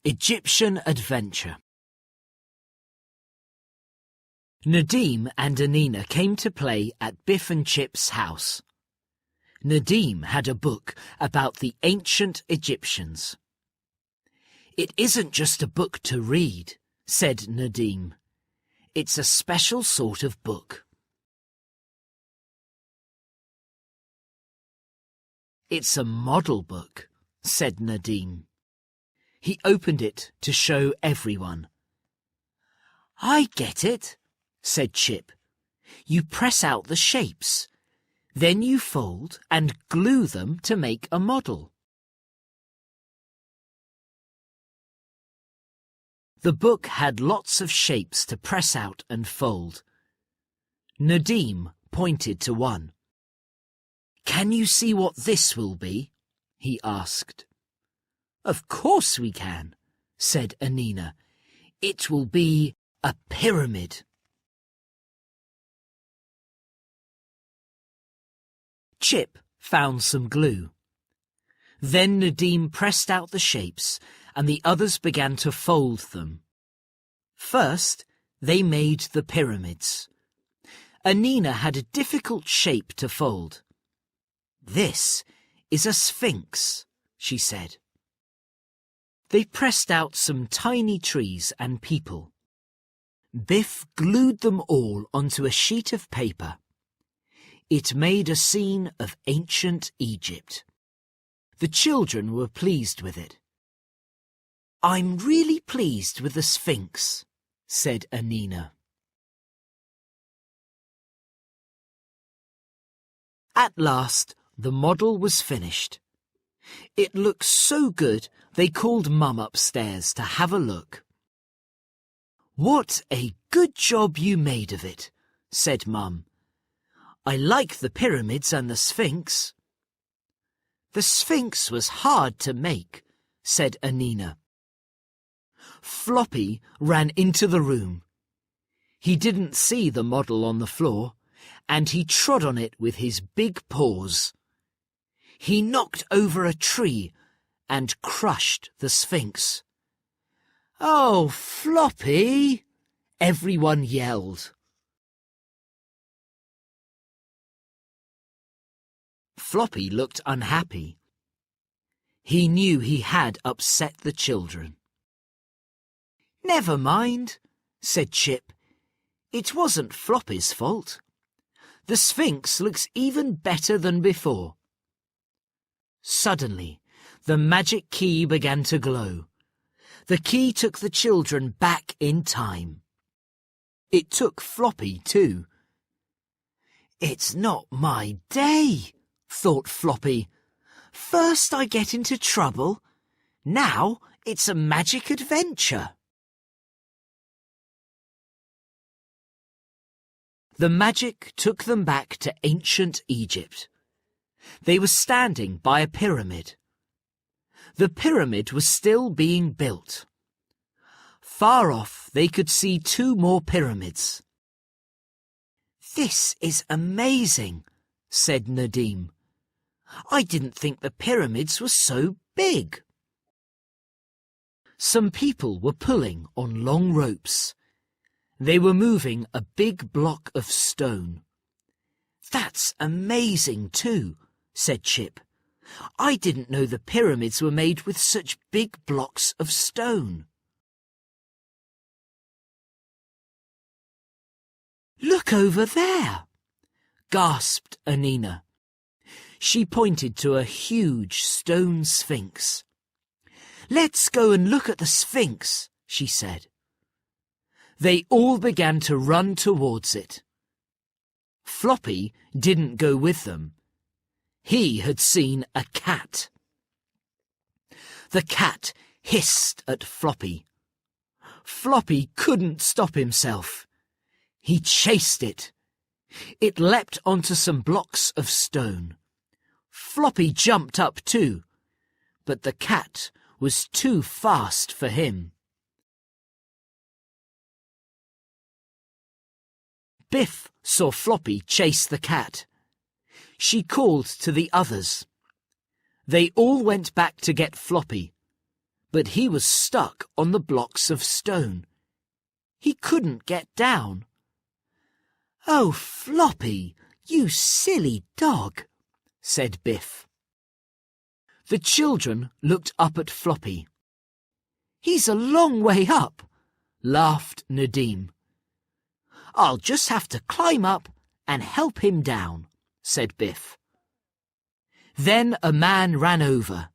Egyptian Adventure. Nadim and Anina came to play at Biff and Chip's house. Nadim had a book about the ancient Egyptians. "It isn't just a book to read," said Nadim. "It's a special sort of book." "It's a model book," said Nadim. He opened it to show everyone. "I get it," said Chip. "You press out the shapes. Then you fold and glue them to make a model." The book had lots of shapes to press out and fold. Nadim pointed to one. "Can you see what this will be?" he asked. "Of course we can," said Anina. "It will be a pyramid." Chip found some glue. Then Nadim pressed out the shapes and the others began to fold them. First, they made the pyramids. Anina had a difficult shape to fold. "This is a sphinx," she said. They pressed out some tiny trees and people. Biff glued them all onto a sheet of paper. It made a scene of ancient Egypt. The children were pleased with it. "I'm really pleased with the Sphinx," said Anina. At last, the model was finished. It looked so good they called Mum upstairs to have a look. "What a good job you made of it," said Mum. "I like the pyramids and the Sphinx." "The Sphinx was hard to make," said Anina. Floppy ran into the room. He didn't see the model on the floor, and he trod on it with his big paws. He knocked over a tree and crushed the Sphinx. "Oh, Floppy!" everyone yelled. Floppy looked unhappy. He knew he had upset the children. "Never mind," said Chip. "It wasn't Floppy's fault. The Sphinx looks even better than before." Suddenly, the magic key began to glow. The key took the children back in time. It took Floppy too. "It's not my day," thought Floppy. "First I get into trouble. Now it's a magic adventure." The magic took them back to ancient Egypt. They were standing by a pyramid. The pyramid was still being built. Far off they could see 2 more pyramids. "This is amazing," said Nadim. "I didn't think the pyramids were so big." Some people were pulling on long ropes. They were moving a big block of stone. "That's amazing too," said Chip. "I didn't know the pyramids were made with such big blocks of stone." "Look over there!" gasped Anina. She pointed to a huge stone sphinx. "Let's go and look at the sphinx," she said. They all began to run towards it. Floppy didn't go with them. He had seen a cat. The cat hissed at Floppy. Floppy couldn't stop himself. He chased it. It leapt onto some blocks of stone. Floppy jumped up too, but the cat was too fast for him. Biff saw Floppy chase the cat. She called to the others. They all went back to get Floppy, but he was stuck on the blocks of stone. He couldn't get down. "Oh, Floppy, you silly dog," said Biff. The children looked up at Floppy. "He's a long way up," laughed Nadim. "I'll just have to climb up and help him down," said Biff. Then a man ran over.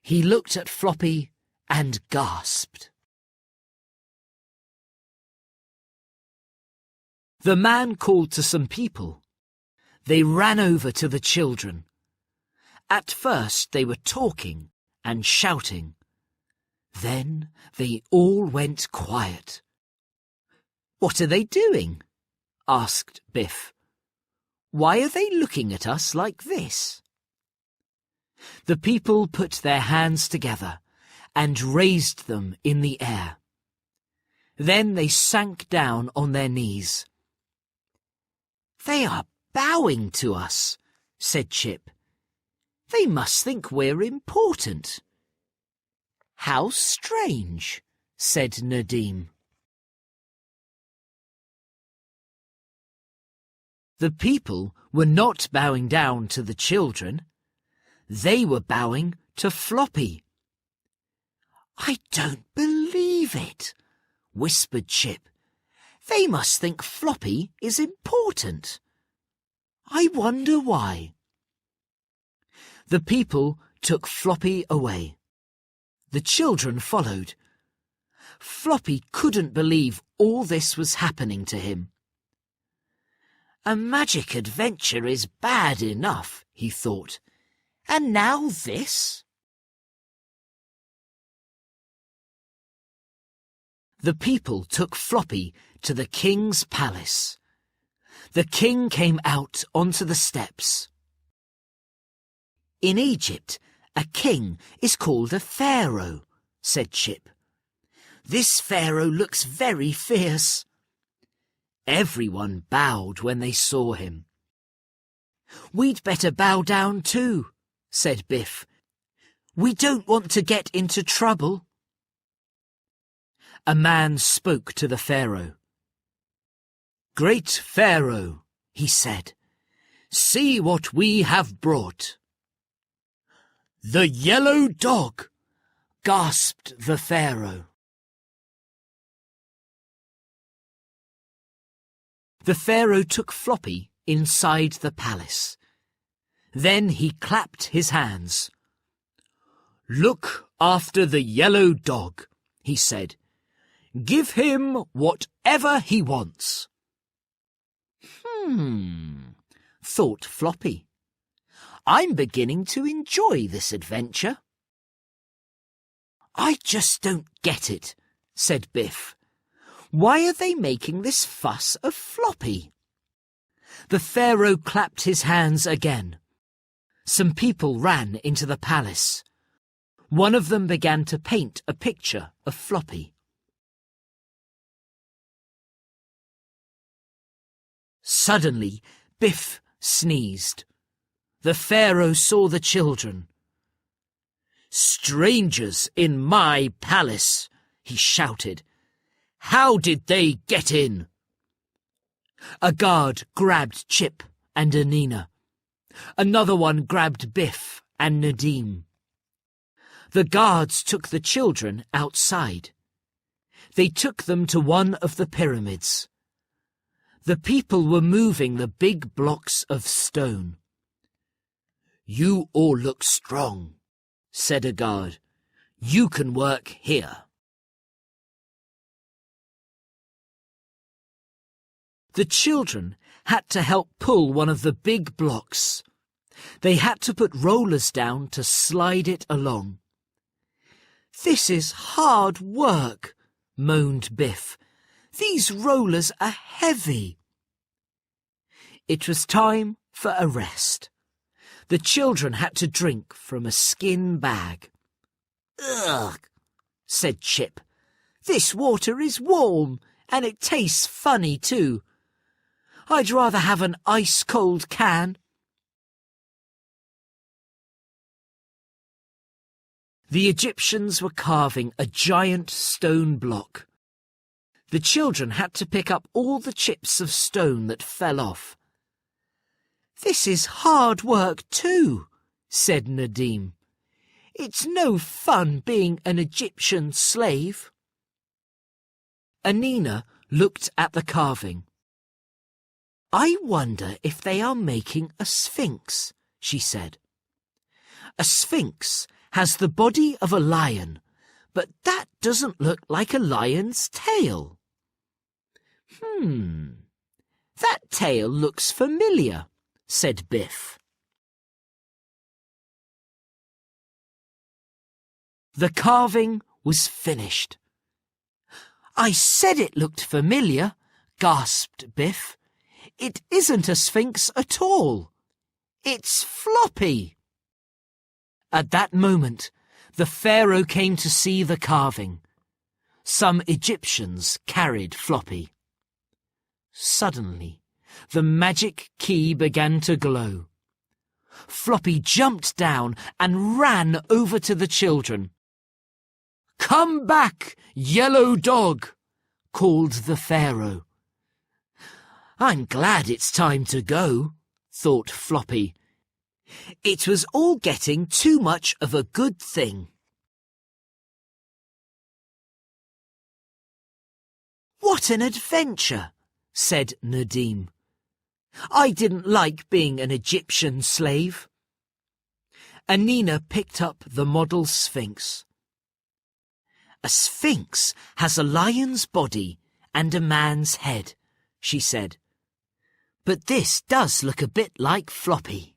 He looked at Floppy and gasped. The man called to some people. They ran over to the children. At first they were talking and shouting. Then they all went quiet. "What are they doing?" asked Biff. "Why are they looking at us like this?" The people put their hands together and raised them in the air. Then they sank down on their knees. "They are bowing to us," said Chip. "They must think we're important." "How strange," said Nadim. The people were not bowing down to the children. They were bowing to Floppy. "I don't believe it," whispered Chip. "They must think Floppy is important. I wonder why." The people took Floppy away. The children followed. Floppy couldn't believe all this was happening to him. "A magic adventure is bad enough," he thought. "And now this?" The people took Floppy to the king's palace. The king came out onto the steps. "In Egypt, a king is called a pharaoh," said Chip. "This pharaoh looks very fierce." Everyone bowed when they saw him. "We'd better bow down too," said Biff. "We don't want to get into trouble." A man spoke to the pharaoh. "Great Pharaoh," he said, "see what we have brought." "The yellow dog," gasped the pharaoh. The pharaoh took Floppy inside the palace. Then he clapped his hands. "Look after the yellow dog," he said. "Give him whatever he wants." Thought Floppy. "I'm beginning to enjoy this adventure." "I just don't get it," said Biff. "Why are they making this fuss of Floppy?" The pharaoh clapped his hands again. Some people ran into the palace. One of them began to paint a picture of Floppy. Suddenly, Biff sneezed. The pharaoh saw the children. "Strangers in my palace," he shouted. "How did they get in?" A guard grabbed Chip and Anina. Another one grabbed Biff and Nadim. The guards took the children outside. They took them to one of the pyramids. The people were moving the big blocks of stone. "You all look strong," said a guard. "You can work here." The children had to help pull one of the big blocks. They had to put rollers down to slide it along. "This is hard work," moaned Biff. "These rollers are heavy." It was time for a rest. The children had to drink from a skin bag. "Ugh," said Chip. "This water is warm, and it tastes funny too. I'd rather have an ice-cold can." The Egyptians were carving a giant stone block. The children had to pick up all the chips of stone that fell off. "This is hard work too," said Nadim. "It's no fun being an Egyptian slave." Anina looked at the carving. "I wonder if they are making a sphinx," she said. "A sphinx has the body of a lion, but that doesn't look like a lion's tail." That tail looks familiar," said Biff. The carving was finished. "I said it looked familiar," gasped Biff. "It isn't a sphinx at all. It's Floppy." At that moment, the Pharaoh came to see the carving. Some Egyptians carried Floppy. Suddenly, the magic key began to glow. Floppy jumped down and ran over to the children. "Come back, yellow dog," called the Pharaoh. "I'm glad it's time to go," thought Floppy. It was all getting too much of a good thing. "What an adventure," said Nadim. "I didn't like being an Egyptian slave." Anina picked up the model sphinx. "A sphinx has a lion's body and a man's head," she said. "But this does look a bit like Floppy."